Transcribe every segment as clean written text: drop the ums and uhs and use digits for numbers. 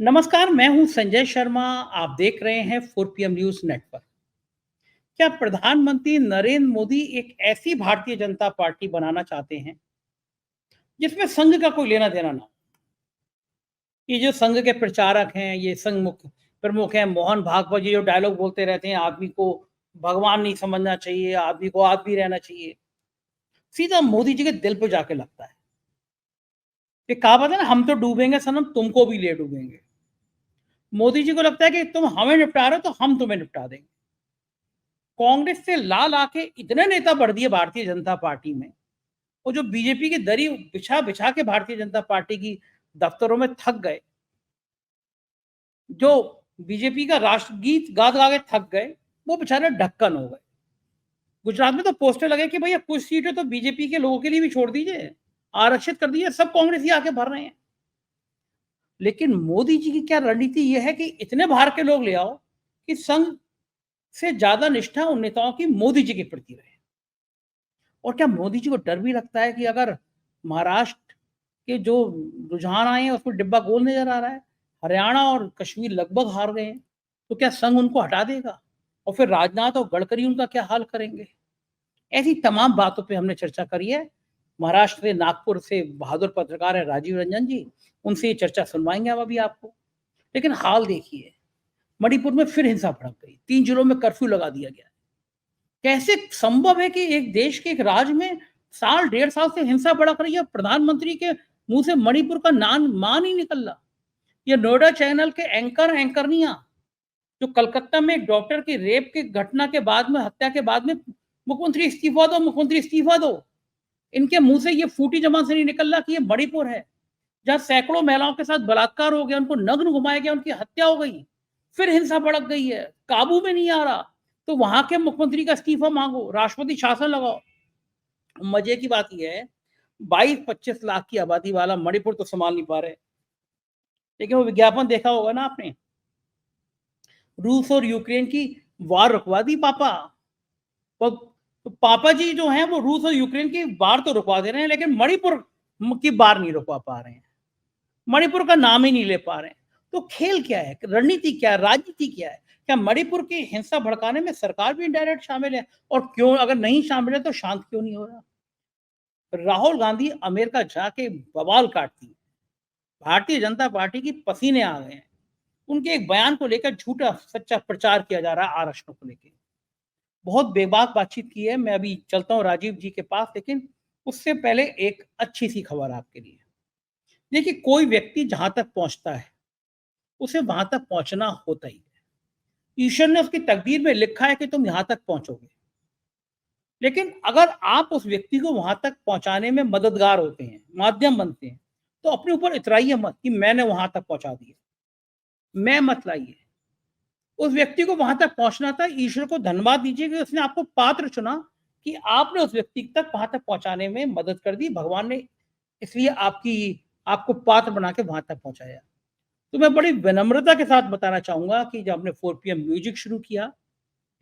नमस्कार, मैं हूं संजय शर्मा। आप देख रहे हैं 4 PM न्यूज़ नेटवर्क। क्या प्रधानमंत्री नरेंद्र मोदी एक ऐसी भारतीय जनता पार्टी बनाना चाहते हैं, जिसमें संघ का कोई लेना-देना ना हो? ये जो संघ के प्रचारक हैं, ये संघ मुख्य प्रमुख हैं, मोहन भागवत जी जो डायलॉग बोलते रहते हैं, आदमी को भगवान नहीं समझना चाहिए, आदमी को आदमी रहना चाहिए। सीधा मोदी जी के दिल पे जाके लगता है। ये कहावत है ना, हम तो डूबेंगे सनम, तुमको भी ले डूबेंगे। मोदी जी को लगता है कि तुम हमें निपटा रहे हो, तो हम तुम्हें निपटा देंगे। कांग्रेस से ला ला के इतने नेता बढ़ दिए भारतीय जनता पार्टी में, और जो बीजेपी की दरी बिछा बिछा के भारतीय जनता पार्टी की दफ्तरों में थक गए, जो बीजेपी का राष्ट्रगीत गा गा के थक गए, वो बेचारे ढक्कन हो गए। गुजरात में तो पोस्टर लगे कि भैया कुछ सीटें तो बीजेपी के लोगों के लिए भी छोड़ दीजिए, आरक्षित कर दीजिए, सब कांग्रेस ही आके भर रहे हैं। लेकिन मोदी जी की क्या रणनीति ये है कि इतने बाहर के लोग ले आओ कि संघ से ज्यादा निष्ठा उन नेताओं की मोदी जी के प्रति रहे। और क्या मोदी जी को डर भी लगता है कि अगर महाराष्ट्र के जो रुझान आए हैं उसमें डिब्बा गोल नजर आ रहा है, हरियाणा और कश्मीर लगभग हार गए हैं, तो क्या संघ उनको हटा देगा? और फिर राजनाथ और गडकरी उनका क्या हाल करेंगे? ऐसी तमाम बातों पे हमने चर्चा करी है। महाराष्ट्र से, नागपुर से बहादुर पत्रकार है राजीव रंजन जी, उनसे ये चर्चा सुनवाएंगे हम अभी आपको। लेकिन हाल देखिए, मणिपुर में फिर हिंसा भड़क गई, 3 जिलों में कर्फ्यू लगा दिया गया। कैसे संभव है कि एक देश के एक राज्य में साल डेढ़ साल से हिंसा भड़क रही है, प्रधानमंत्री के मुंह से मणिपुर का नाम मान ही निकल रहा? ये नोएडा चैनल के एंकरनिया जो कलकत्ता में एक डॉक्टर की रेप की घटना के बाद में, हत्या के बाद में, मुख्यमंत्री इस्तीफा दो, मुख्यमंत्री इस्तीफा दो, इनके मुंह से ये फूटी जबान से नहीं निकल रहा कि ये मणिपुर है, जहां सैकड़ों महिलाओं के साथ बलात्कार हो गया, उनको नग्न घुमाया गया, उनकी हत्या हो गई, फिर हिंसा भड़क गई है, काबू में नहीं आ रहा। तो वहां के मुख्यमंत्री का इस्तीफा मांगो, राष्ट्रपति शासन लगाओ। मजे की बात यह है, 22-25 लाख की आबादी वाला मणिपुर तो संभाल नहीं पा रहे। लेकिन वो विज्ञापन देखा होगा ना आपने, रूस और यूक्रेन की वार रुकवा दी पापा। तो पापा जी जो हैं वो रूस और यूक्रेन की वार तो रुकवा दे रहे हैं, लेकिन मणिपुर की वार नहीं रुकवा पा रहे हैं, मणिपुर का नाम ही नहीं ले पा रहे हैं। तो खेल क्या है, रणनीति क्या है, राजनीति क्या है? क्या मणिपुर की हिंसा भड़काने में सरकार भी इनडायरेक्ट शामिल है? और क्यों, अगर नहीं शामिल है तो शांत क्यों नहीं हो रहा? राहुल गांधी अमेरिका जाके बवाल काटती है, भारतीय जनता पार्टी की पसीने आ गए हैं। उनके एक बयान को लेकर झूठा सच्चा प्रचार किया जा रहा है आरक्षण को लेकर। बहुत बेबाक बातचीत की है। मैं अभी चलता हूँ राजीव जी के पास, लेकिन उससे पहले एक अच्छी सी खबर आपके लिए। देखिए, कोई व्यक्ति जहां तक पहुंचता है, उसे वहां तक पहुंचना होता ही है। ईश्वर ने उसकी तकदीर में लिखा है कि तुम यहां तक पहुंचोगे। लेकिन अगर आप उस व्यक्ति को वहां तक पहुंचाने में मददगार होते हैं, माध्यम बनते हैं, तो अपने ऊपर इतराइए मत कि मैंने वहां तक पहुंचा दिया। मैं मत लाइए। उस व्यक्ति को वहां तक पहुंचना था, ईश्वर को धन्यवाद दीजिए कि उसने आपको पात्र चुना, कि आपने उस व्यक्ति तक वहां तक पहुंचाने में मदद कर दी। भगवान ने इसलिए आपको पात्र बना के वहां तक पहुंचाया। तो मैं बड़ी विनम्रता के साथ बताना चाहूंगा कि जब हमने 4 PM म्यूजिक शुरू किया,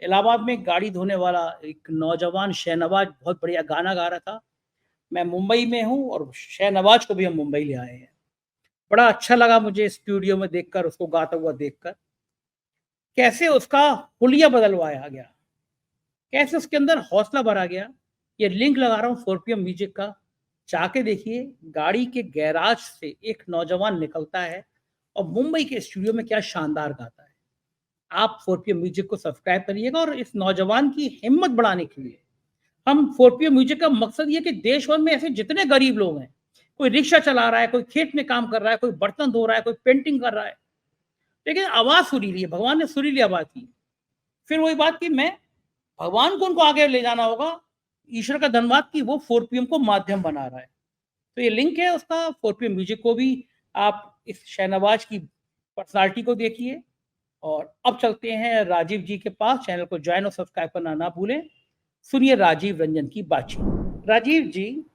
इलाहाबाद में गाड़ी धोने वाला एक नौजवान शहनवाज बहुत बढ़िया गाना गा रहा था। मैं मुंबई में हूँ और शहनवाज को भी हम मुंबई ले आए हैं। बड़ा अच्छा लगा मुझे स्टूडियो में देखकर, उसको गाता हुआ देखकर, कैसे उसका हुलिया बदलवाया गया, कैसे उसके अंदर हौसला भरा गया। ये लिंक लगा रहा हूँ 4 PM म्यूजिक का, जाके देखिए। गाड़ी के गैराज से एक नौजवान निकलता है और मुंबई के स्टूडियो में क्या शानदार गाता है। आप 4 PM म्यूजिक को सब्सक्राइब करिएगा, और इस नौजवान की हिम्मत बढ़ाने के लिए हम 4 PM म्यूजिक का मकसद ये कि देश भर में ऐसे जितने गरीब लोग हैं, कोई रिक्शा चला रहा है, कोई खेत में काम कर रहा है, कोई बर्तन धो रहा है, कोई पेंटिंग कर रहा है, लेकिन आवाज सुरीली है, भगवान ने सुरीली आवाज की। फिर वही बात कि मैं, भगवान को उनको आगे ले जाना होगा। ईश्वर का धन्यवाद कि वो 4 PM को माध्यम बना रहा है। तो ये लिंक है उसका, 4 PM म्यूजिक को भी आप इस शहनवाज की पर्सनालिटी को देखिए। और अब चलते हैं राजीव जी के पास। चैनल को ज्वाइन और सब्सक्राइब करना ना भूलें। सुनिए राजीव रंजन की बातचीत। राजीव जी,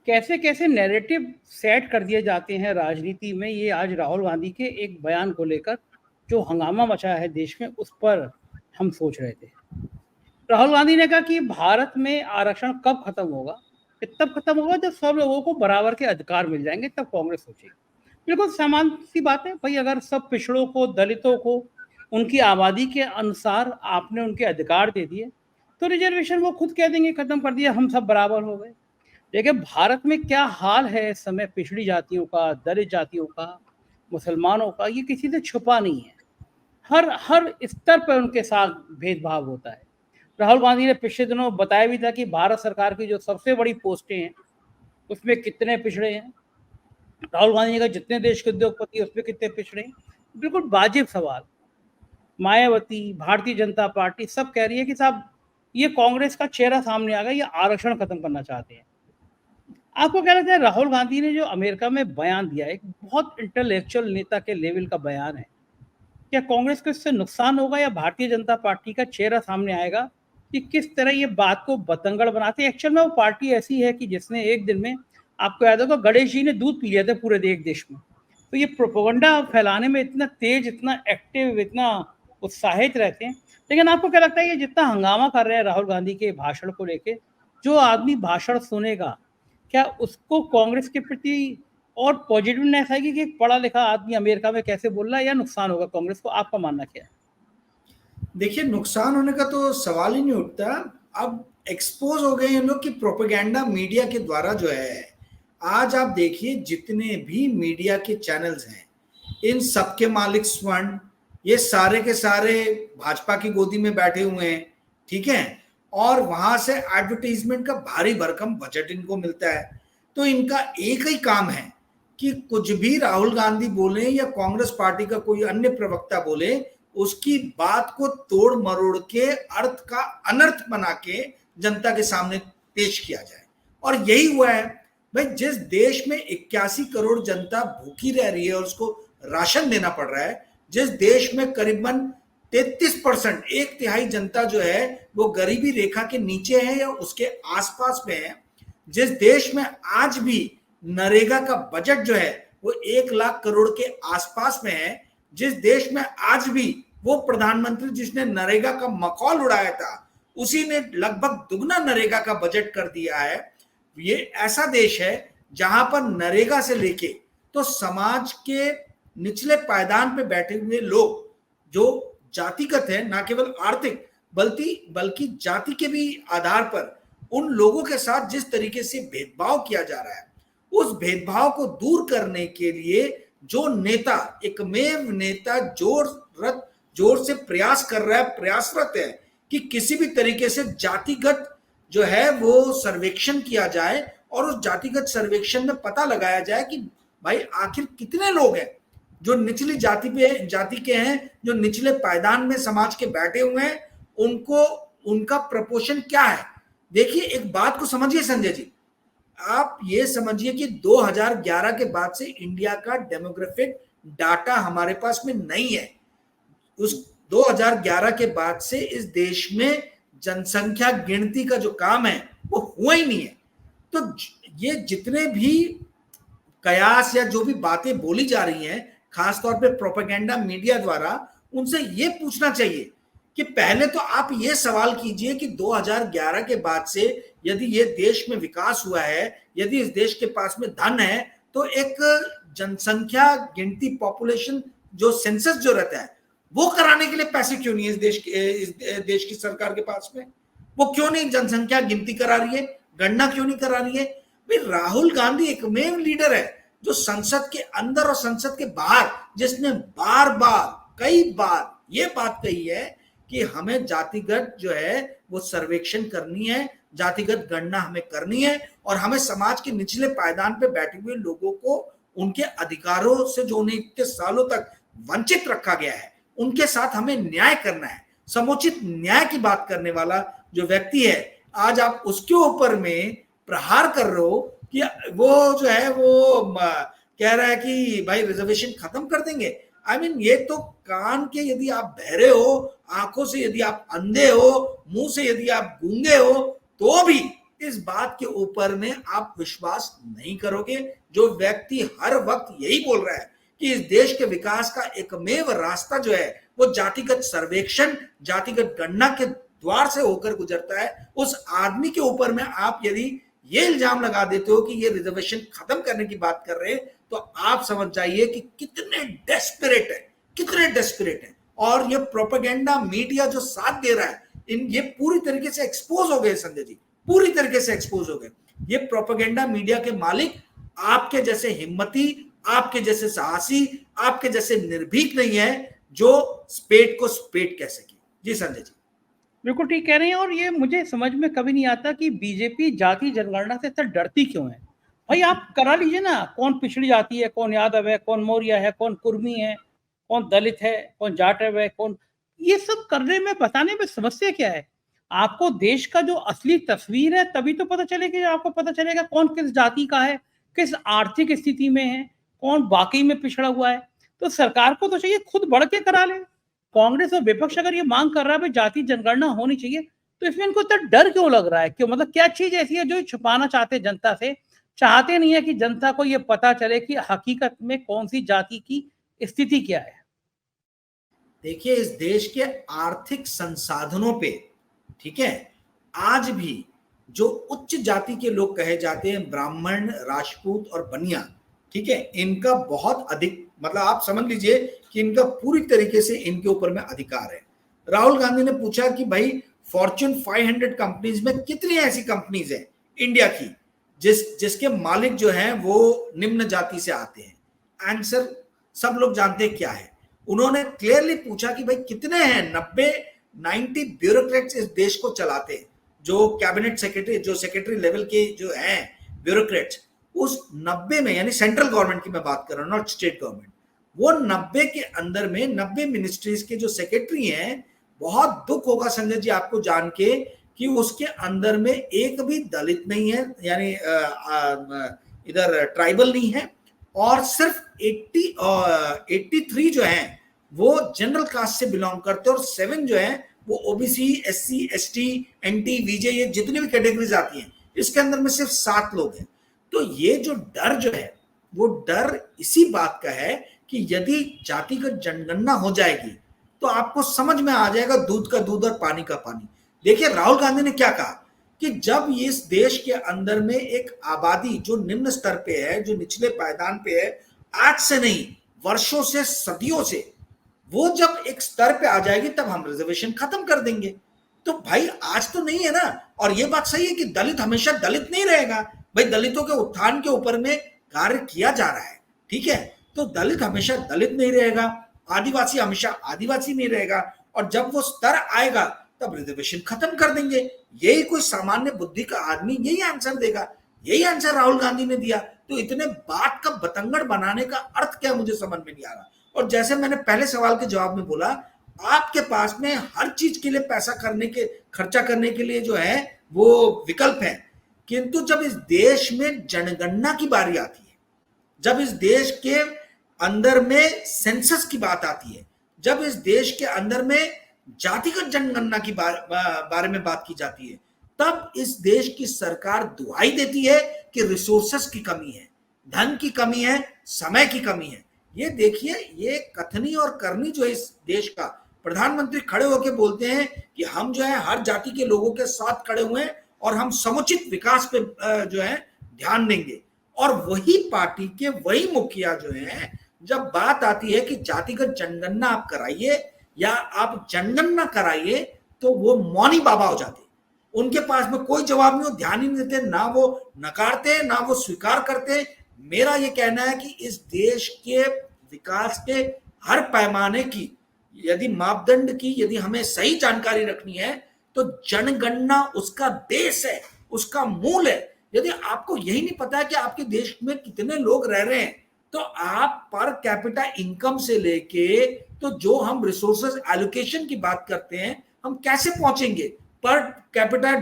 कैसे कैसे नैरेटिव सेट कर दिए जाते हैं राजनीति में, ये आज राहुल गांधी के एक बयान को लेकर जो हंगामा मचा है देश में, उस पर हम सोच रहे थे। राहुल गांधी ने कहा कि भारत में आरक्षण कब खत्म होगा? कि तब खत्म होगा जब सब लोगों को बराबर के अधिकार मिल जाएंगे, तब कांग्रेस सोचेगी। बिल्कुल सामान्य सी बात है भाई, अगर सब पिछड़ों को, दलितों को उनकी आबादी के अनुसार आपने उनके अधिकार दे दिए, तो रिजर्वेशन वो खुद कह देंगे, खत्म कर दिया, हम सब बराबर हो गए। देखिए भारत में क्या हाल है इस समय पिछड़ी जातियों का, दलित जातियों का, मुसलमानों का, ये किसी से छुपा नहीं है। हर हर स्तर पर उनके साथ भेदभाव होता है। राहुल गांधी ने पिछले दिनों बताया भी था कि भारत सरकार की जो सबसे बड़ी पोस्टें हैं उसमें कितने पिछड़े हैं। राहुल गांधी ने कहा जितने देश के उद्योगपति उसमें कितने पिछड़े हैं। बिल्कुल वाजिब सवाल। मायावती, भारतीय जनता पार्टी सब कह रही है कि साहब ये कांग्रेस का चेहरा सामने आ गया, ये आरक्षण खत्म करना चाहते हैं। आपको क्या लगता है राहुल गांधी ने जो अमेरिका में बयान दिया, एक बहुत इंटेलेक्चुअल नेता के लेवल का बयान है, क्या कांग्रेस को इससे नुकसान होगा या भारतीय जनता पार्टी का चेहरा सामने आएगा कि किस तरह ये बात को बतंगड़ बनाते हैं? एक्चुअल में वो पार्टी ऐसी है कि जिसने एक दिन में, आपको याद होगा गणेश जी ने दूध पी लिया था पूरे देश में। तो ये प्रोपोगंडा फैलाने में इतना तेज, इतना एक्टिव, इतना उत्साहित रहते हैं। लेकिन आपको क्या लगता है ये जितना हंगामा कर रहे हैं राहुल गांधी के भाषण को लेके, जो आदमी भाषण सुनेगा क्या उसको कांग्रेस के प्रति और पॉजिटिवनेस आएगी कि एक पढ़ा लिखा आदमी अमेरिका में कैसे बोल रहा है, या नुकसान होगा कांग्रेस को? आपका मानना क्या है? देखिए, नुकसान होने का तो सवाल ही नहीं उठता। अब एक्सपोज हो गए इन लोग की प्रोपेगेंडा मीडिया के द्वारा जो है। आज आप देखिए जितने भी मीडिया के चैनल्स हैं, इन सबके मालिक स्वर्ण, ये सारे के सारे भाजपा की गोदी में बैठे हुए हैं, ठीक है। और वहां से एडवर्टीजमेंट का भारी भरकम बजट इनको मिलता है। तो इनका एक ही काम है कि कुछ भी राहुल गांधी बोले या कांग्रेस पार्टी का कोई अन्य प्रवक्ता बोले, उसकी बात को तोड़ मरोड़ के अर्थ का अनर्थ बना के जनता के सामने पेश किया जाए। और यही हुआ है भाई। जिस देश में 81 करोड़ जनता भूखी रह रही है और उसको राशन देना पड़ रहा है, जिस देश में करीबन 33%, एक तिहाई जनता जो है वो गरीबी रेखा के नीचे है या उसके आसपास में है, जिस देश में आज भी नरेगा का बजट जो है वो 1 लाख करोड़ के आसपास में है, जिस देश में आज भी वो प्रधानमंत्री जिसने नरेगा का मखौल उड़ाया था उसी ने लगभग दुगना नरेगा का बजट कर दिया है। ये ऐसा देश है जहां पर नरेगा से लेके तो समाज के निचले पायदान पे बैठे हुए लोग जो जातिगत है, ना केवल आर्थिक बल्कि जाति के भी आधार पर उन लोगों के साथ जिस तरीके से भेदभाव किया जा रहा है, उस भेदभाव को दूर करने के लिए जो नेता, एकमेव नेता जोर से प्रयास कर रहा है, प्रयासरत है कि किसी भी तरीके से जातिगत जो है वो सर्वेक्षण किया जाए और उस जातिगत सर्वेक्षण में पता लगाया जाए कि भाई आखिर कितने लोग हैं जो निचली जाति के हैं, जो निचले पायदान में समाज के बैठे हुए हैं, उनको उनका प्रपोर्शन क्या है। देखिए एक बात को समझिए संजय जी, आप ये समझिए कि 2011 के बाद से इंडिया का डेमोग्राफिक डाटा हमारे पास में नहीं है। उस 2011 के बाद से इस देश में जनसंख्या गिनती का जो काम है वो हुआ ही नहीं है। तो ये जितने भी कयास या जो भी बातें बोली जा रही हैं, खासतौर पे प्रोपेगेंडा मीडिया द्वारा, उनसे ये पूछना चाहिए कि पहले तो आप ये सवाल कीजिए कि 2011 के बाद से यदि ये देश में विकास हुआ है, यदि इस देश के पास में धन है, तो एक जनसंख्या गिनती, पॉपुलेशन जो सेंसस जो रहता है वो कराने के लिए पैसे क्यों नहीं है इस देश की सरकार के पास में? वो क्यों नहीं जनसंख्या गिनती करा रही है, गणना क्यों नहीं करा रही है? भाई राहुल गांधी एकमेव लीडर है जो संसद के अंदर और संसद के बाहर, जिसने बार बार कई बार ये बात कही है कि हमें जातिगत जो है वो सर्वेक्षण करनी है, जातिगत गणना हमें करनी है और हमें समाज के निचले पायदान पे बैठे हुए लोगों को उनके अधिकारों से जो उन्हें इतने सालों तक वंचित रखा गया है उनके साथ हमें न्याय करना है। समुचित न्याय की बात करने वाला जो व्यक्ति है, आज आप उसके ऊपर में प्रहार कर रहे हो कि वो जो है वो कह रहा है कि भाई रिजर्वेशन खत्म कर देंगे। आई मीन ये तो कान के यदि आप बहरे हो, आंखों से यदि आप अंधे हो, मुंह से यदि आप गूंगे हो, तो भी इस बात के ऊपर में आप विश्वास नहीं करोगे। जो व्यक्ति हर वक्त यही बोल रहा है कि इस देश के विकास का एकमेव रास्ता जो है वो जातिगत सर्वेक्षण, जातिगत गणना के द्वार से होकर गुजरता है, उस आदमी के ऊपर में आप यदि ये इल्जाम लगा देते हो कि ये रिजर्वेशन खत्म करने की बात कर रहे हैं, तो आप समझ जाइए कि कितने डेस्परेट है, कितने डेस्परेट है। और ये प्रोपेगेंडा मीडिया जो साथ दे रहा है, ये पूरी तरीके से एक्सपोज हो गए संजय जी, पूरी तरीके से एक्सपोज हो गए। ये प्रोपेगेंडा मीडिया के मालिक आपके जैसे हिम्मती, आपके जैसे साहसी, आपके जैसे निर्भीक नहीं है जो स्पेट को स्पेट कह सके। जी संजय जी। बिल्कुल ठीक कह रहे हैं। और ये मुझे समझ में कभी नहीं आता कि बीजेपी जाति जनगणना से इतना डरती क्यों है। भाई आप करा लीजिए ना, कौन पिछड़ी जाति है, कौन यादव है, कौन मौर्य है, कौन कुर्मी है, कौन दलित है, कौन जाटव है, कौन, ये सब करने में, बताने में समस्या क्या है। आपको देश का जो असली तस्वीर है तभी तो पता चलेगी, आपको पता चलेगा कौन किस जाति का है, किस आर्थिक स्थिति में है, कौन वाकई में पिछड़ा हुआ है। तो सरकार को तो चाहिए खुद बढ़ के करा ले। कांग्रेस और विपक्ष अगर ये मांग कर रहा है जाति जनगणना होनी चाहिए, तो इसमें इनको इतना डर क्यों लग रहा है? क्यों, मतलब क्या चीज ऐसी है जो छुपाना चाहते जनता से? चाहते नहीं है कि जनता को ये पता चले कि हकीकत में कौन सी जाति की स्थिति क्या है। देखिए, इस देश के आर्थिक संसाधनों पे, ठीक है, आज भी जो उच्च जाति के लोग कहे जाते हैं, ब्राह्मण, राजपूत और बनिया, ठीक है, इनका बहुत अधिक, मतलब आप समझ लीजिए कि इनका पूरी तरीके से इनके ऊपर में अधिकार है। राहुल गांधी ने पूछा कि भाई फॉर्च्यून 500 कंपनीज में कितनी ऐसी कंपनीज हैं इंडिया की जिसके मालिक जो हैं वो निम्न जाति से आते हैं। आंसर सब लोग जानते हैं क्या है। उन्होंने क्लियरली पूछा कि भाई कितने हैं, 90 ब्यूरोक्रेट्स इस देश को चलाते हैं, जो कैबिनेट सेक्रेटरी, जो सेक्रेटरी लेवल के जो हैं ब्यूरोक्रेट्स, उस 90 में, यानी सेंट्रल गवर्नमेंट की मैं बात कर रहा हूँ, नॉट स्टेट गवर्नमेंट, वो 90 के अंदर में 90 मिनिस्ट्रीज के जो सेक्रेटरी हैं, बहुत दुख होगा संजय जी आपको जान के कि उसके अंदर में एक भी दलित नहीं है, यानी इधर ट्राइबल नहीं है, और सिर्फ 83 जो हैं वो जनरल कास्ट से बिलोंग करते हैं, और 7 जो हैं वो ओबीसी, एससी, एसटी, एनटी, वीजे, ये जितनी भी कैटेगरीज आती हैं, इसके अंदर में सिर्फ 7 लोग हैं। तो ये जो डर जो है, वो डर इसी बात का है कि यदि जातिगत जनगणना हो जाएगी तो आपको समझ में आ जाएगा दूध का दूध और पानी का पानी। देखिए, राहुल गांधी ने क्या कहा कि जब इस देश के अंदर में एक आबादी जो निम्न स्तर पे है, जो निचले पायदान पे है, आज से नहीं, वर्षों से, सदियों से, वो जब एक स्तर पे आ जाएगी तब हम रिजर्वेशन खत्म कर देंगे। तो भाई आज तो नहीं है ना। और ये बात सही है कि दलित हमेशा दलित नहीं रहेगा। भाई दलितों के उत्थान के ऊपर में कार्य किया जा रहा है, ठीक है, तो दलित हमेशा दलित नहीं रहेगा, आदिवासी हमेशा आदिवासी नहीं रहेगा, और जब वो स्तर आएगा तब रिजर्वेशन खत्म कर देंगे। यही कोई सामान्य बुद्धि का आदमी यही आंसर देगा। यही आंसर राहुल गांधी ने दिया। तो इतने बात का बतंगड़ बनाने का अर्थ क्या, मुझे समझ में नहीं आ रहा। और जैसे मैंने पहले सवाल के जवाब में बोला, आपके पास में हर चीज के लिए पैसा खर्चा करने के लिए जो है वो विकल्प है, किंतु जब इस देश में जनगणना की बारी आती है, जब इस देश के अंदर में सेंसस की बात आती है, जब इस देश के अंदर में जातिगत जनगणना की बारे में बात की जाती है, तब इस देश की सरकार दुहाई देती है कि रिसोर्सेस की कमी है, धन की कमी है, समय की कमी है। ये देखिए, ये कथनी और करनी जो इस देश का, प्रधानमंत्री खड़े होकर बोलते हैं कि हम जो है हर जाति के लोगों के साथ खड़े हुए हैं और हम समुचित विकास पे जो है ध्यान देंगे। और वही पार्टी के वही मुखिया जो है, जब बात आती है कि जातिगत जनगणना आप कराइए या आप जनगणना कराइए, तो वो मौनी बाबा हो जाते। उनके पास में कोई जवाब नहीं, हो ध्यान ही नहीं देते, ना वो नकारते ना वो स्वीकार करते। मेरा ये कहना है कि इस देश के विकास के हर पैमाने की यदि मापदंड की यदि हमें सही जानकारी रखनी है, तो जनगणना उसका बेस है, उसका मूल है। यदि आपको यही नहीं पता है कि आपके देश में कितने लोग रह रहे हैं, तो आप पर कैपिटा इनकम से लेके तो जो हम रिसोर्सेज एलोकेशन की बात करते हैं, हम कैसे पहुंचेंगे? पर कैपिटा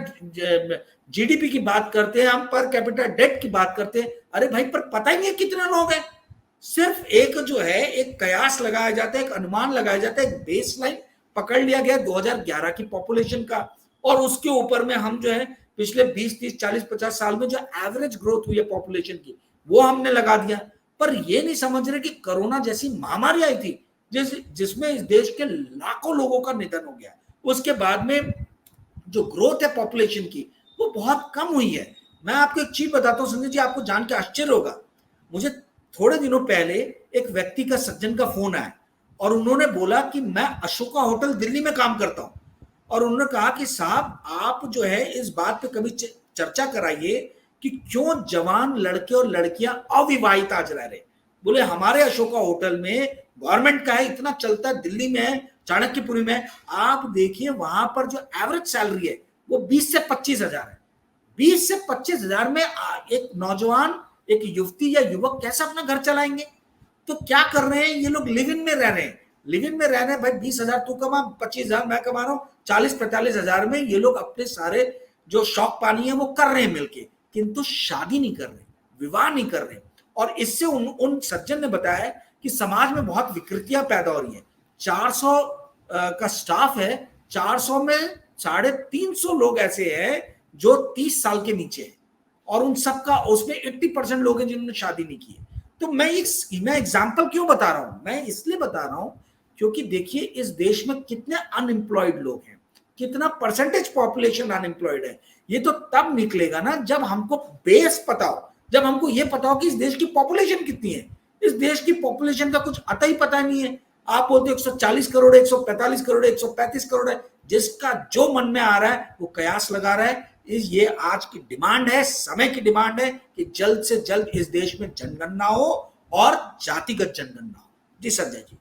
जीडीपी की बात करते हैं, हम पर कैपिटा डेट की बात करते हैं। अरे भाई, पर पता ही नहीं है कितने लोग हैं। सिर्फ एक जो है एक कयास लगाया जाता है, एक अनुमान लगाया जाता है, एक बेसलाइन पकड़ लिया गया 2011 की पॉपुलेशन का, और उसके ऊपर में हम जो है पिछले 20, 30, 40, 50 साल में जो एवरेज ग्रोथ हुई है पॉपुलेशन की, वो हमने लगा दिया। पर ये नहीं समझ रहे कि कोरोना जैसी महामारी आई थी जिसमें इस देश के लाखों लोगों का निधन हो गया। उसके बाद में जो ग्रोथ है पॉपुलेशन की, वो बहुत कम हुई है। मैं आपको एक चीज बताता हूँ संजय जी, आपको जान के आश्चर्य होगा। मुझे थोड़े दिनों पहले एक व्यक्ति का, सज्जन का फोन आया और उन्होंने बोला कि मैं अशोका होटल दिल्ली में काम करता हूँ, और उन्होंने कहा कि साहब आप जो है इस बात पे कभी चर्चा कराइए कि क्यों जवान लड़के और लड़कियां अविवाहित आज रह रहे। बोले हमारे अशोका होटल में गवर्नमेंट का है, इतना चलता है, दिल्ली में है, चाणक्यपुरी में। आप देखिए वहां पर जो एवरेज सैलरी है वो 20 से 25 हजार है। 20 से 25 हजार में एक नौजवान, एक युवती या युवक कैसे अपना घर चलाएंगे? तो क्या कर रहे हैं ये लोग? लिव इन में रह रहे हैं, लिव इन में रह रहे हैं। भाई 20,000 तू कमा, 25,000 मैं कमा रहा हूँ, 40-45 हजार में ये लोग अपने सारे जो शौक पानी है वो कर रहे हैं मिलके, किंतु शादी नहीं कर रहे, विवाह नहीं कर रहे। और इससे उन सज्जन ने बताया कि समाज में बहुत विकृतियां पैदा हो रही है। 400 का स्टाफ है, 400 में 350 लोग ऐसे हैं जो 30 साल के नीचे है, और उन सबका उसमें 80% लोग हैं जिन्होंने शादी नहीं की है। तो मैं एग्जाम्पल क्यों बता रहा हूं? मैं इसलिए बता रहा हूं क्योंकि देखिए इस देश में कितने अनएम्प्लॉयड लोग हैं, कितना परसेंटेज पॉपुलेशन अनएम्प्लॉयड है। ये तो तब निकलेगा ना जब हमको बेस पता हो, जब हमको ये पता हो कि इस देश की पॉपुलेशन कितनी है। इस देश की पॉपुलेशन का कुछ अता ही पता नहीं है। आप बोलते 140 करोड़ है, 145 करोड़ है, 135 करोड़ है, जिसका जो मन में आ रहा है वो कयास लगा रहा है। ये आज की डिमांड है, समय की डिमांड है कि जल्द से जल्द इस देश में जनगणना हो और जातिगत जनगणना हो। जी संजय जी,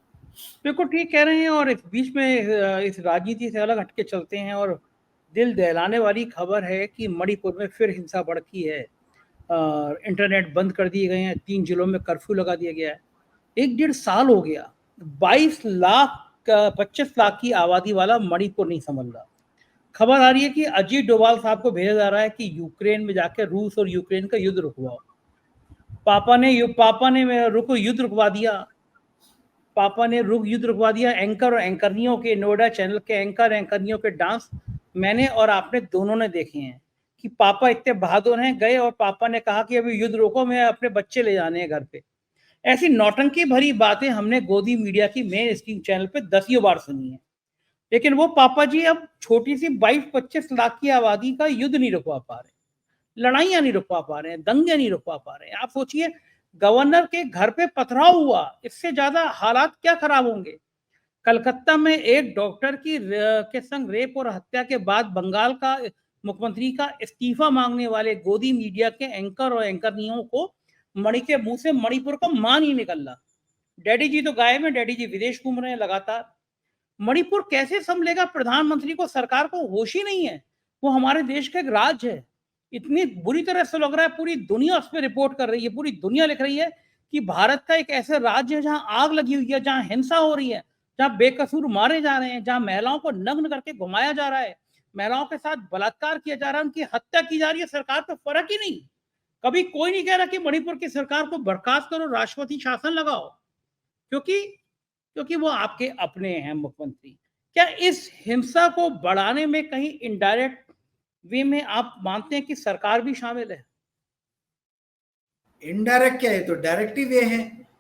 बिल्कुल ठीक कह रहे हैं। और इस बीच में इस राजनीति से अलग हटके चलते हैं, और दिल दहलाने वाली खबर है कि मणिपुर में फिर हिंसा भड़की है। इंटरनेट बंद कर दिए गए हैं, 3 जिलों में कर्फ्यू लगा दिया गया है। 1-1.5 साल हो गया, 22 लाख 25 लाख की आबादी वाला मणिपुर नहीं संभल रहा। खबर आ रही है कि अजीत डोभाल साहब को भेजा जा रहा है कि यूक्रेन में जाकर रूस और यूक्रेन का युद्ध रुकवाओ। पापा ने युद्ध रुकवा दिया। पापा ने युद्ध रुकवा दिया। एंकर और एंकरनियों के, नोएडा चैनल के एंकर एंकरनियों के डांस मैंने और आपने दोनों ने देखे हैं कि पापा इतने बहादुर हैं। गए और पापा ने कहा कि अभी युद्ध रोको, मैं अपने बच्चे ले जाने हैं घर पे। ऐसी नौटंकी भरी बातें हमने गोदी मीडिया की मेन स्ट्रीम चैनल पे 10 बार सुनी है। लेकिन वो पापा जी अब छोटी सी 22-25 लाख की आबादी का युद्ध नहीं रुकवा पा रहे, लड़ाइयां नहीं रुकवा पा रहे हैं, दंगे नहीं रुकवा पा रहे हैं। आप सोचिए, गवर्नर के घर पे पथराव हुआ, इससे ज्यादा हालात क्या खराब होंगे। कलकत्ता में एक डॉक्टर के संग रेप और हत्या के बाद बंगाल का मुख्यमंत्री का इस्तीफा मांगने वाले गोदी मीडिया के एंकर और एंकरनियों को मणि के मुंह से मणिपुर का मान नहीं निकल रहा। डैडी जी तो गायब है, डैडी जी विदेश घूम रहे हैं लगातार। मणिपुर कैसे संभलेगा? प्रधानमंत्री को, सरकार को होश ही नहीं है। वो हमारे देश का एक राज्य है। इतनी बुरी तरह से लग रहा है, पूरी दुनिया उस पर रिपोर्ट कर रही है, पूरी दुनिया लिख रही है कि भारत का एक ऐसा राज्य है जहां आग लगी हुई है, जहां हिंसा हो रही है, जहां बेकसूर मारे जा रहे हैं, जहां महिलाओं को नग्न करके घुमाया जा रहा है, महिलाओं के साथ बलात्कार किया जा रहा है, उनकी हत्या की जा रही है। सरकार पे फर्क ही नहीं। कभी कोई नहीं कह रहा कि मणिपुर की सरकार को बर्खास्त करो, राष्ट्रपति शासन लगाओ, क्योंकि क्योंकि वो आपके अपने हैं मुख्यमंत्री। क्या इस हिंसा को बढ़ाने में कहीं इनडायरेक्ट वे में आप मानते हैं कि सरकार भी शामिल है? इनडायरेक्ट क्या है तो डायरेक्ट ही वे है।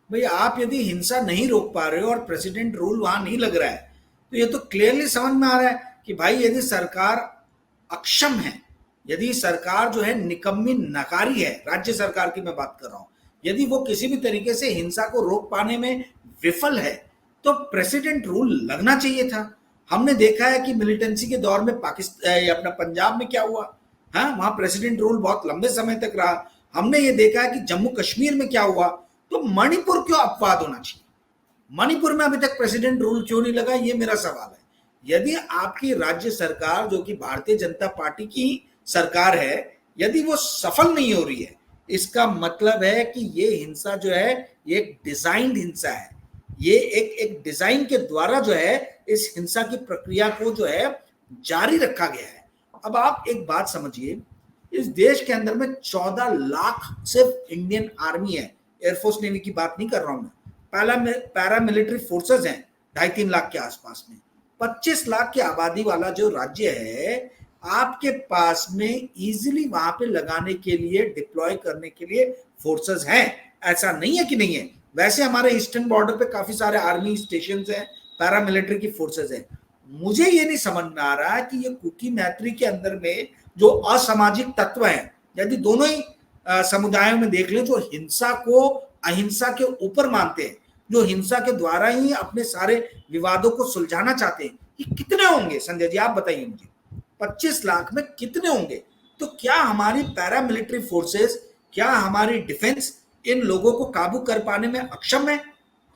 भाई आप यदि हिंसा नहीं रोक पा रहे हो और प्रेसिडेंट रूल वहां नहीं लग रहा है, तो ये तो क्लियरली समझ में आ रहा है कि भाई यदि सरकार अक्षम है, यदि सरकार जो है निकम्मी नकारी है, राज्य सरकार की मैं बात कर रहा हूं, यदि वो किसी भी तरीके से हिंसा को रोक पाने में विफल है, तो प्रेसिडेंट रूल लगना चाहिए था। हमने देखा है कि मिलिटेंसी के दौर में पाकिस्तान, अपना पंजाब में क्या हुआ, हाँ वहां प्रेसिडेंट रूल बहुत लंबे समय तक रहा। हमने ये देखा है कि जम्मू कश्मीर में क्या हुआ। तो मणिपुर क्यों अपवाद होना चाहिए? मणिपुर में अभी तक प्रेसिडेंट रूल क्यों नहीं लगा, ये मेरा सवाल है। यदि आपकी राज्य सरकार, जो कि भारतीय जनता पार्टी की सरकार है, यदि वो सफल नहीं हो रही है, इसका मतलब है कि ये हिंसा जो है ये एक डिजाइंड हिंसा है। ये एक डिजाइन के द्वारा जो है इस हिंसा की प्रक्रिया को जो है जारी रखा गया है। अब आप एक बात समझिए, इस देश के अंदर में 14 लाख सिर्फ इंडियन आर्मी है, एयरफोर्स नेवी की बात नहीं कर रहा हूं मैं, पैरामिलिट्री फोर्सेस हैं 2.5-3 लाख के आसपास में। 25 लाख की आबादी वाला जो राज्य है, आपके पास में इजीली वहां पे लगाने के लिए, डिप्लॉय करने के लिए फोर्सेस हैं। ऐसा नहीं है कि नहीं है। वैसे हमारे ईस्टर्न बॉर्डर पे काफी सारे आर्मी स्टेशन हैं, पैरामिलिट्री की फोर्सेस हैं। मुझे ये नहीं समझ में आ रहा है कि ये कुकी मैत्री के अंदर में जो असामाजिक तत्व हैं यदि दोनों ही समुदायों में देख लें, जो हिंसा को अहिंसा के ऊपर मानते हैं, जो हिंसा के द्वारा ही अपने सारे विवादों को सुलझाना चाहते हैं, ये कितने होंगे संजय जी, आप बताइए मुझे। 25 लाख में कितने होंगे? तो क्या हमारी पैरामिलिट्री फोर्सेस, क्या हमारी डिफेंस इन लोगों को काबू कर पाने में अक्षम है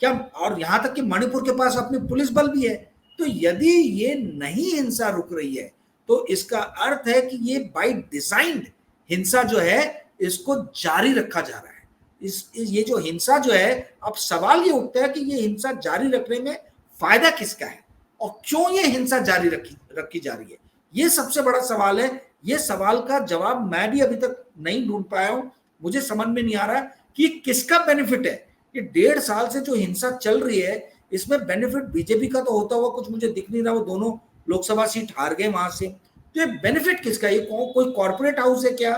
क्या? और यहां तक कि मणिपुर के पास अपनी पुलिस बल भी है। तो यदि ये नहीं हिंसा रुक रही है, तो इसका अर्थ है कि ये बाय डिजाइन हिंसा जो है इसको जारी रखा जा रहा है। ये जो हिंसा जो है, अब सवाल ये उठता है कि ये हिंसा जारी रखने में फायदा किसका है और क्यों ये हिंसा जारी रखी जा रही है, ये सबसे बड़ा सवाल है। ये सवाल का जवाब मैं भी अभी तक नहीं ढूंढ पाया हूं। मुझे समझ में नहीं आ रहा कि किसका बेनिफिट है। ये 1.5 साल से जो हिंसा चल रही है, इसमें बेनिफिट बीजेपी का तो होता हुआ कुछ मुझे दिख नहीं रहा। वो दोनों लोकसभा सीट हार गए वहां से, तो ये बेनिफिट किसका? ये कोई कॉर्पोरेट हाउस है क्या?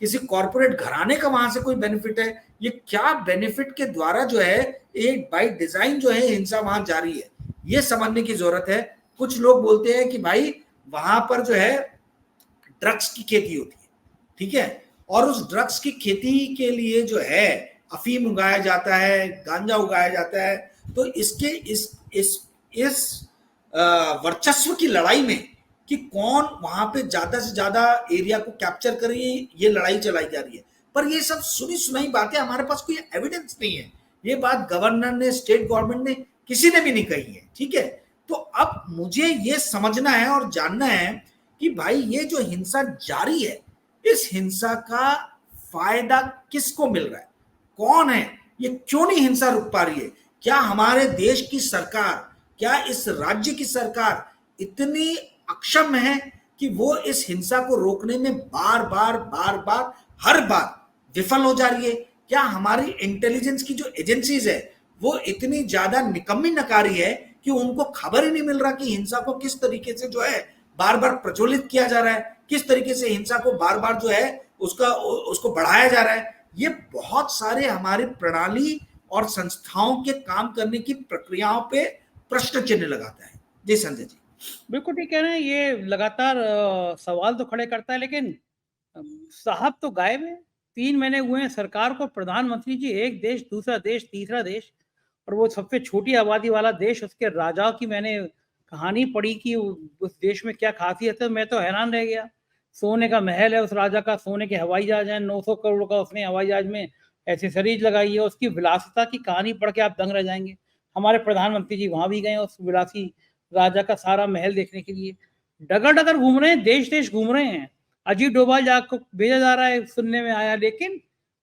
किसी कॉर्पोरेट घराने का वहां से कोई बेनिफिट है? ये क्या बेनिफिट के द्वारा जो है एक बाय डिजाइन जो है हिंसा वहां जारी है, ये समझने की जरूरत है। कुछ लोग बोलते हैं कि भाई वहां पर जो है ड्रग्स की खेती होती है, ठीक है, और उस ड्रग्स की खेती के लिए जो है अफीम उगाया जाता है, गांजा उगाया जाता है। तो इसके इस वर्चस्व की लड़ाई में कि कौन वहां पे ज्यादा से ज्यादा एरिया को कैप्चर करे, ये लड़ाई चलाई जा रही है। पर ये सब सुनी सुनाई बातें, हमारे पास कोई एविडेंस नहीं है। ये बात गवर्नर ने, स्टेट गवर्नमेंट ने, किसी ने भी नहीं कही है, ठीक है। तो अब मुझे ये समझना है और जानना है कि भाई ये जो हिंसा जारी है, इस हिंसा का फायदा किसको मिल रहा है, कौन है, ये क्यों नहीं हिंसा रुक पा रही है? क्या हमारे देश की सरकार, क्या इस राज्य की सरकार इतनी अक्षम है कि वो इस हिंसा को रोकने में बार बार हर बार विफल हो जा रही है? क्या हमारी इंटेलिजेंस की जो एजेंसीज है वो इतनी ज्यादा निकम्मी नकारी है कि उनको खबर ही नहीं मिल रहा कि हिंसा को किस तरीके से जो है बार बार प्रज्वलित किया जा रहा है, किस तरीके से हिंसा को बार बार जो है उसको बढ़ाया जा रहा है? ये बहुत सारे हमारी प्रणाली और संस्थाओं के काम करने की प्रक्रियाओं पे प्रश्न चिन्ह लगाता है। जी संजय जी। बिल्कुल ठीक कह रहे हैं। ये लगातार सवाल तो खड़े करता है, लेकिन साहब तो गायब है। 3 महीने हुए हैं सरकार को। प्रधानमंत्री जी, एक देश, दूसरा देश, तीसरा देश, और वो सबसे छोटी आबादी वाला देश, उसके राजा की मैंने कहानी पढ़ी कि उस देश में क्या खासियत है, मैं तो हैरान रह गया। सोने का महल है उस राजा का, सोने के हवाई जहाज हैं, 900 करोड़ का उसने हवाई जहाज में एसेसरीज लगाई है। उसकी विलासिता की कहानी पढ़ के आप दंग रह जाएंगे। हमारे प्रधानमंत्री जी वहां भी गए उस विलासी राजा का सारा महल देखने के लिए। डगर डगर घूम रहे हैं, देश देश घूम रहे हैं। अजीत डोभाल को भेजा जा रहा है, सुनने में आया, लेकिन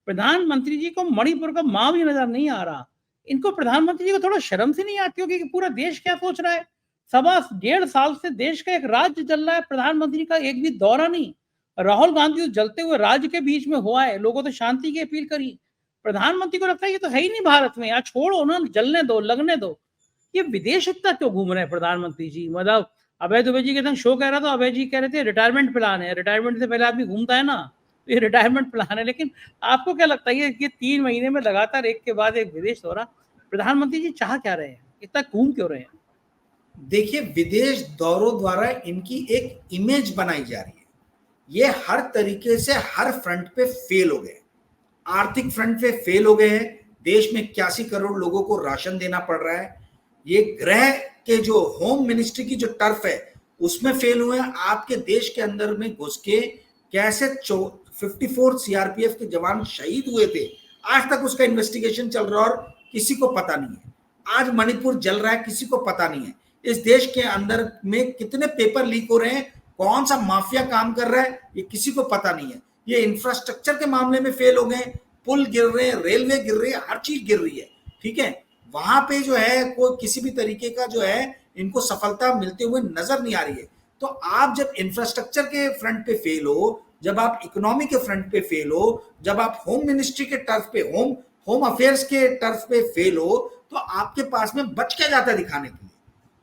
प्रधानमंत्री जी को मणिपुर का माँ भी नजर नहीं आ रहा। इनको, प्रधानमंत्री जी को थोड़ा शर्म से नहीं आती होगी कि पूरा देश क्या सोच रहा है? 1.5 साल से देश का एक राज्य चल रहा है, प्रधानमंत्री का एक भी दौरा नहीं। राहुल गांधी तो जलते हुए राज्य के बीच में हुआ है, लोगों तो शांति की अपील करी। प्रधानमंत्री को लगता है ये तो है ही नहीं भारत में, यार छोड़ो ना, जलने दो, लगने दो। ये विदेश इतना क्यों घूम रहे हैं प्रधानमंत्री जी? मतलब अभय दुबे जी के संग शो कह रहा था, अभय जी कह रहे थे रिटायरमेंट प्लान है। रिटायरमेंट से पहले आदमी घूमता है ना, तो ये रिटायरमेंट प्लान है। लेकिन आपको क्या लगता है ये 3 महीने में लगातार एक के बाद एक विदेश दौरा, प्रधानमंत्री जी चाह क्या रहे हैं, इतना घूम क्यों रहे हैं? देखिए, विदेश दौरों द्वारा इनकी एक इमेज बनाई जा रही है। ये हर तरीके से हर फ्रंट पे फेल हो गए। आर्थिक फ्रंट पे फेल हो गए हैं। देश में 81 करोड़ लोगों को राशन देना पड़ रहा है। ये गृह के जो होम मिनिस्ट्री की जो टर्फ है उसमें फेल हुए हैं। आपके देश के अंदर में घुस के कैसे 54 सीआरपीएफ के जवान शहीद हुए थे, आज तक उसका इन्वेस्टिगेशन चल रहा है और किसी को पता नहीं है। आज मणिपुर जल रहा है, किसी को पता नहीं है। इस देश के अंदर में कितने पेपर लीक हो रहे हैं, कौन सा माफिया काम कर रहा है, ये किसी को पता नहीं है। ये इंफ्रास्ट्रक्चर के मामले में फेल हो गए, पुल गिर रहे हैं, रेलवे गिर रही है, हर चीज गिर रही है, ठीक है। वहां पे जो है कोई किसी भी तरीके का जो है इनको सफलता मिलते हुए नजर नहीं आ रही है। तो आप जब इंफ्रास्ट्रक्चर के फ्रंट पे फेल हो, जब आप इकोनॉमी के फ्रंट पे फेल हो, जब आप होम मिनिस्ट्री के टर्फ पे, होम अफेयर्स के टर्फ पे फेल हो, तो आपके पास में बच क्या जाता है दिखाने के लिए?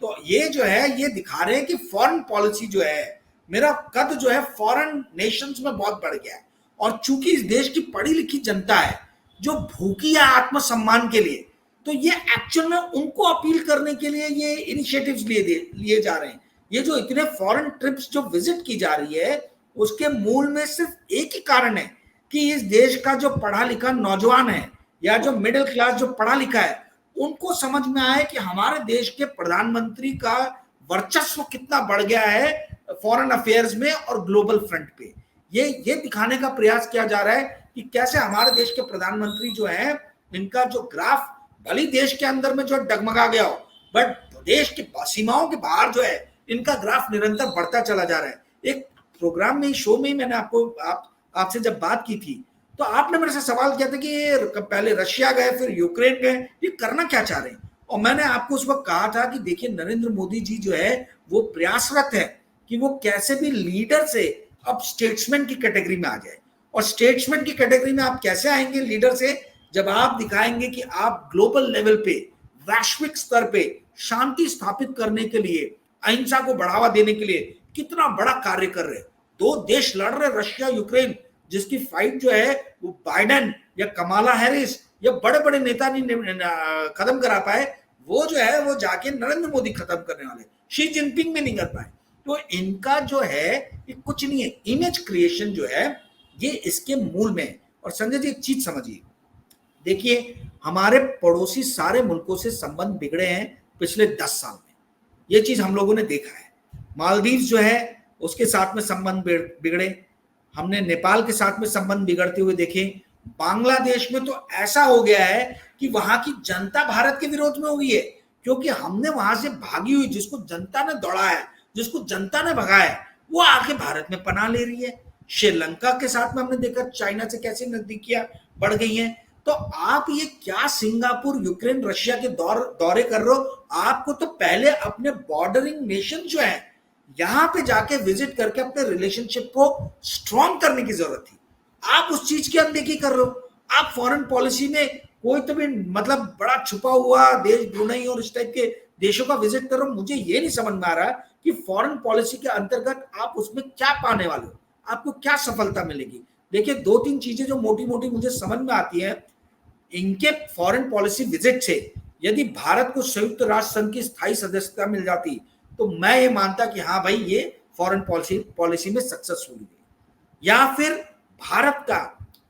तो ये जो है ये दिखा रहे हैं कि फॉरेन पॉलिसी जो है, मेरा कद जो है फॉरेन नेशंस में बहुत बढ़ गया है। और चूंकि इस देश की पढ़ी लिखी जनता है जो भूखी है आत्मसम्मान के लिए, तो ये एक्चुअल में उनको अपील करने के लिए ये इनिशिएटिव्स लिए जा रहे हैं। ये जो इतने फॉरेन ट्रिप्स जो विजिट की जा रही है, उसके मूल में सिर्फ एक ही कारण है कि इस देश का जो पढ़ा लिखा नौजवान है या जो मिडिल क्लास जो पढ़ा लिखा है, उनको समझ में आए कि हमारे देश के प्रधानमंत्री का वर्चस्व कितना बढ़ गया है फॉरेन अफेयर्स में और ग्लोबल फ्रंट पे। ये दिखाने का प्रयास किया जा रहा है कि कैसे हमारे देश के प्रधानमंत्री जो है, इनका जो ग्राफ भले देश के अंदर में जो डगमगा गया हो, बट देश की सीमाओं के बाहर जो है इनका ग्राफ निरंतर बढ़ता चला जा रहा है। एक प्रोग्राम में, शो में मैंने आपसे जब बात की थी, तो आपने मेरे से सवाल किया था कि ये पहले रशिया गए, फिर यूक्रेन गए, ये करना क्या चाह रहे हैं? और मैंने आपको उस वक्त कहा था कि देखिए, नरेंद्र मोदी जी जो है वो प्रयासरत है कि वो कैसे भी लीडर से अब स्टेट्समैन की कैटेगरी में आ जाए। और स्टेट्समैन की कैटेगरी में आप कैसे आएंगे लीडर से? जब आप दिखाएंगे कि आप ग्लोबल लेवल पे, वैश्विक स्तर पे शांति स्थापित करने के लिए, अहिंसा को बढ़ावा देने के लिए कितना बड़ा कार्य कर रहे हैं। दो देश लड़ रहे, रशिया यूक्रेन, जिसकी फाइट जो है वो बाइडेन या कमाला हैरिस या बड़े बड़े नेता नहीं खत्म करा पाए, वो जो है वो जाके नरेंद्र मोदी खत्म करने वाले, शी जिनपिंग में नहीं कर पाए। तो इनका जो है ये कुछ नहीं है, इमेज क्रिएशन जो है ये इसके मूल में है। और संजय जी, एक चीज समझिए, देखिए हमारे पड़ोसी सारे मुल्कों से संबंध बिगड़े हैं पिछले 10 साल में, ये चीज हम लोगों ने देखा है। मालदीव जो है उसके साथ में संबंध बिगड़े, हमने नेपाल के साथ में संबंध बिगड़ते हुए देखे। बांग्लादेश में तो ऐसा हो गया है कि वहां की जनता भारत के विरोध में हो गई है, क्योंकि हमने वहां से भागी हुई, जिसको जनता ने दौड़ाया, जिसको जनता ने भगाया, वो आके भारत में पनाह ले रही है। श्रीलंका के साथ में हमने देखा चाइना से कैसे नजदीकियां बढ़ गई हैं। तो आप ये क्या सिंगापुर, यूक्रेन, रशिया के दौरे कर रहे हो? आपको तो पहले अपने बॉर्डरिंग नेशन जो है यहां पे जाके विजिट करके अपने रिलेशनशिप को स्ट्रॉन्ग करने की जरूरत थी। आप उस चीज की अनदेखी कर रहे हो। आप फॉरेन पॉलिसी में कोई तो भी मतलब बड़ा छुपा हुआ देश, ब्रुनेई और इस टाइप के देशों का विजिट कर रहे हो। मुझे ये नहीं समझ में आ रहा कि फॉरेन पॉलिसी के अंतर्गत आप उसमें क्या पाने वाले हो, आपको क्या सफलता मिलेगी। देखिए, 2-3 चीजें जो मोटी मोटी मुझे समझ में आती है इनके फॉरेन पॉलिसी विजिट से। यदि भारत को संयुक्त राष्ट्र संघ की स्थायी सदस्यता मिल जाती तो मैं ये मानता कि हाँ भाई, ये फॉरेन पॉलिसी में सक्सेसफुल हुई। या फिर भारत का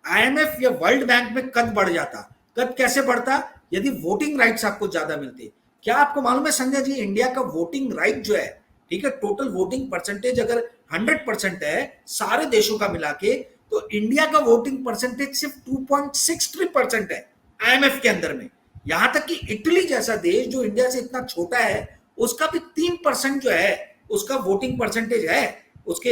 आईएमएफ या वर्ल्ड बैंक में कद बढ़ जाता। कद कैसे बढ़ता? यदि वोटिंग राइट्स आपको ज्यादा मिलते। क्या आपको मालूम है संजय जी, इंडिया का वोटिंग राइट जो है, ठीक है, टोटल वोटिंग परसेंटेज अगर 100% है सारे देशों का मिला के, तो इंडिया का वोटिंग परसेंटेज सिर्फ 2.63% है आईएमएफ के अंदर में। यहां तक कि इटली जैसा देश जो इंडिया से इतना छोटा है, उसका भी 3% जो है उसका वोटिंग परसेंटेज है उसके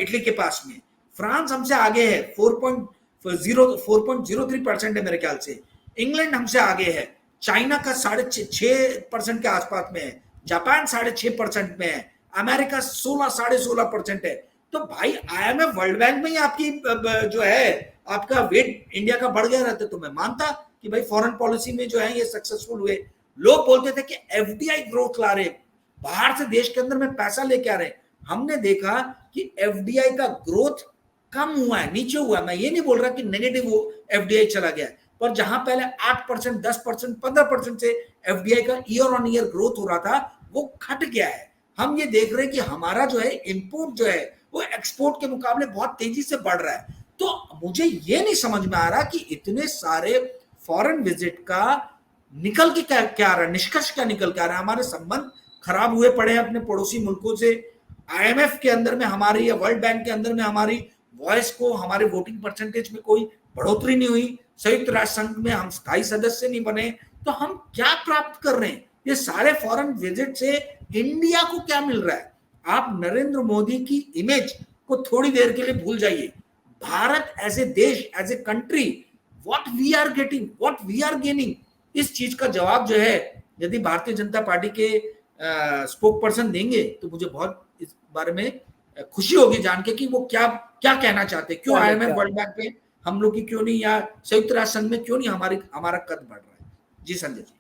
इटली के पास में। फ्रांस हमसे आगे है, 4.03% है मेरे ख्याल से। इंग्लैंड हमसे आगे है। चाइना का 6.5% के आसपास में है। जापान 6.5% में है। अमेरिका 16.5% है। तो भाई, आईएमएफ वर्ल्ड बैंक में ही आपकी जो है आपका वेट इंडिया का बढ़ गया रहता, तो मैं मानता कि भाई फॉरेन पॉलिसी में जो है ये सक्सेसफुल हुए। लोग बोलते थे कि एफडीआई ग्रोथ ला रहे, बाहर से देश के अंदर में पैसा लेके आ रहे। हमने देखा कि एफडीआई का ग्रोथ कम हुआ है, नीचे हुआ है। मैं ये नहीं बोल रहा कि नेगेटिव एफडीआई चला गया है, पर जहां पहले 8%, 10%, 15% से एफडीआई का ईयर ऑन ईयर ग्रोथ हो रहा था, वो घट गया है। हम ये देख रहे हैं कि हमारा जो है इंपोर्ट जो है वो एक्सपोर्ट के मुकाबले बहुत तेजी से बढ़ रहा है। तो मुझे ये नहीं समझ में आ रहा कि इतने सारे फॉरेन विजिट का निकल के क्या आ रहा है, निष्कर्ष क्या निकल के आ रहा है। हमारे संबंध खराब हुए पड़े हैं अपने पड़ोसी मुल्कों से। आईएमएफ के अंदर में हमारी या वर्ल्ड बैंक के अंदर में हमारी वॉइस को, हमारे वोटिंग परसेंटेज में कोई बढ़ोतरी नहीं हुई। संयुक्त राष्ट्र संघ में हम स्थायी सदस्य नहीं बने। तो हम क्या प्राप्त कर रहे हैं? ये सारे फॉरेन विजिट से इंडिया को क्या मिल रहा है? आप नरेंद्र मोदी की इमेज को थोड़ी देर के लिए भूल जाइए। भारत एज ए देश, as a country, what we are getting, what we are gaining, इस चीज का जवाब जो है यदि भारतीय जनता पार्टी के स्पोक पर्सन देंगे तो मुझे बहुत इस बारे में खुशी होगी जान के कि वो क्या क्या कहना चाहते हैं। क्यों आईएमएफ वर्ल्ड बैंक पे हम लोग की क्यों नहीं, या संयुक्त राष्ट्र संघ में क्यों नहीं हमारा कद बढ़ रहा है? जी संजय जी,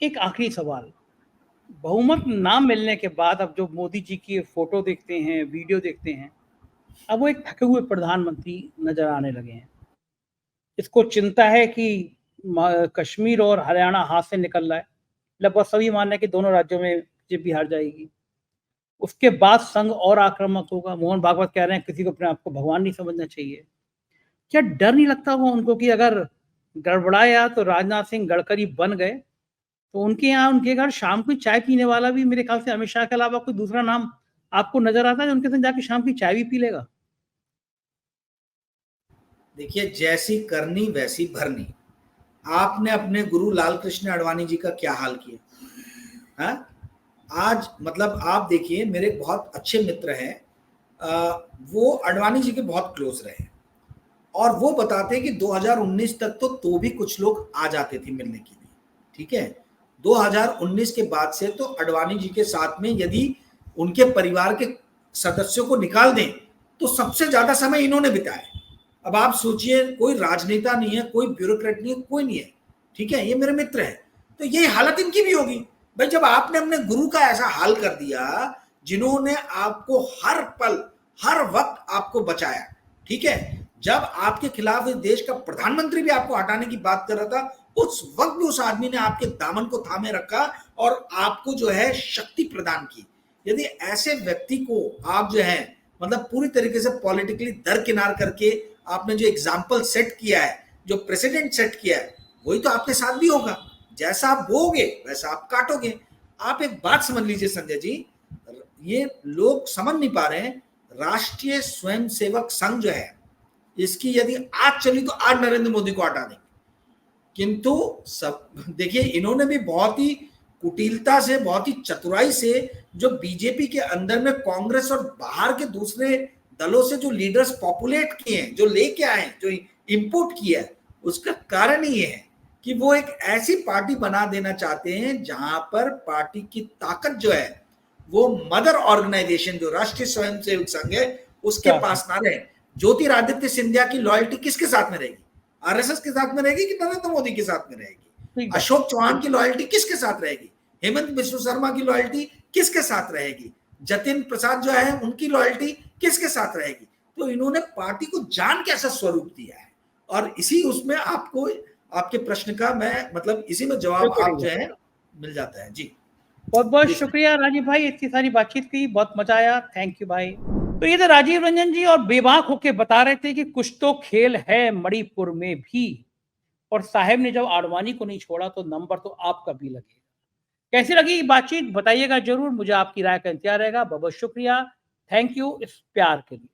एक आखिरी सवाल, बहुमत ना मिलने के बाद अब जो मोदी जी की फोटो देखते हैं, वीडियो देखते हैं, अब वो एक थके हुए प्रधानमंत्री नजर आने लगे हैं। इसको चिंता है कि कश्मीर और हरियाणा हाथ से निकल रहा है। लगभग सभी मान रहे हैं कि दोनों राज्यों में बीजेपी हार जाएगी। उसके बाद संघ और आक्रामक होगा। मोहन भागवत कह रहे हैं किसी को अपने आप को भगवान नहीं समझना चाहिए। क्या डर नहीं लगता वो उनको कि अगर गड़बड़ाया तो राजनाथ सिंह गडकरी बन गए तो उनके यहाँ उनके घर शाम को चाय पीने वाला भी मेरे ख्याल से अमित शाह के अलावा कोई दूसरा नाम आपको नजर आता है उनके साथ जाके शाम की चाय भी पी लेगा? देखिए, जैसी करनी वैसी भरनी। आपने अपने गुरु लाल कृष्ण आडवाणी जी का क्या हाल किया है? आज मतलब आप देखिए, मेरे बहुत अच्छे मित्र हैं, वो आडवाणी जी के बहुत क्लोज रहे और वो बताते हैं कि 2019 तक तो भी कुछ लोग आ जाते थे मिलने के लिए, ठीक है। 2019 के बाद से तो आडवाणी जी के साथ में यदि उनके परिवार के सदस्यों को निकाल दें तो सबसे ज्यादा समय इन्होंने बिताया। अब आप सोचिए, कोई राजनेता नहीं है, कोई ब्यूरोक्रेट नहीं है, कोई नहीं है, ठीक है, ये मेरे मित्र हैं, तो ये हालत इनकी भी होगी भाई। जब आपने अपने गुरु का ऐसा हाल कर दिया, जिन्होंने आपको हर पल हर वक्त आपको बचाया, ठीक है, जब आपके खिलाफ इस देश का प्रधानमंत्री भी आपको हटाने की बात कर रहा था, उस वक्त भी उस आदमी ने आपके दामन को थामे रखा और आपको जो है शक्ति प्रदान की। यदि ऐसे व्यक्ति को आप जो है मतलब पूरी तरीके से पॉलिटिकली दरकिनार करके आपने जो एग्जाम्पल सेट किया है, जो प्रेसिडेंट सेट किया है, वही तो आपके साथ भी होगा। जैसा आप बोओगे वैसा आप काटोगे। आप एक बात समझ लीजिए संजय जी, ये लोग समझ नहीं पा रहे हैं, राष्ट्रीय स्वयंसेवक संघ जो है, इसकी यदि आज चली तो आज नरेंद्र मोदी को हटा देंगे। किंतु सब देखिए, इन्होंने भी बहुत ही कुटिलता से, बहुत ही चतुराई से जो बीजेपी के अंदर में कांग्रेस और बाहर के दूसरे दलों से जो लीडर्स पॉपुलेट किए हैं, जो लेके आए हैं, जो इंपोर्ट किया है, उसका कारण ही है कि वो एक ऐसी पार्टी बना देना चाहते हैं जहां पर पार्टी की ताकत जो है वो मदर ऑर्गेनाइजेशन जो राष्ट्रीय स्वयंसेवक संघ है उसके पास ना रहे। ज्योतिरादित्य सिंधिया की लॉयल्टी किसके साथ में रहेगी? आरएसएस के साथ में रहेगी कि नरेंद्र मोदी के साथ में रहेगी? अशोक चौहान की लॉयल्टी किसके साथ रहेगी? हेमंत बिश्व शर्मा की लॉयल्टी किसके साथ रहेगी? जतिन प्रसाद जो है उनकी लॉयल्टी किसके साथ रहेगी? तो इन्होंने पार्टी को जान कैसा स्वरूप दिया है, और इसी उसमें आपको आपके प्रश्न का मैं मतलब इसी में जवाब आप जो है मिल जाता है। जी, बहुत बहुत शुक्रिया राजीव भाई, इतनी सारी बातचीत की, बहुत मजा आया, थैंक यू भाई। तो ये थे राजीव रंजन जी, और बेबाक होके बता रहे थे कि कुछ तो खेल है मणिपुर में भी, और साहब ने जब आडवाणी को नहीं छोड़ा तो नंबर तो आपका भी लगेगा। कैसी लगी बातचीत बताइएगा जरूर, मुझे आपकी राय का इंतजार रहेगा। बहुत बहुत शुक्रिया, थैंक यू इस प्यार के लिए।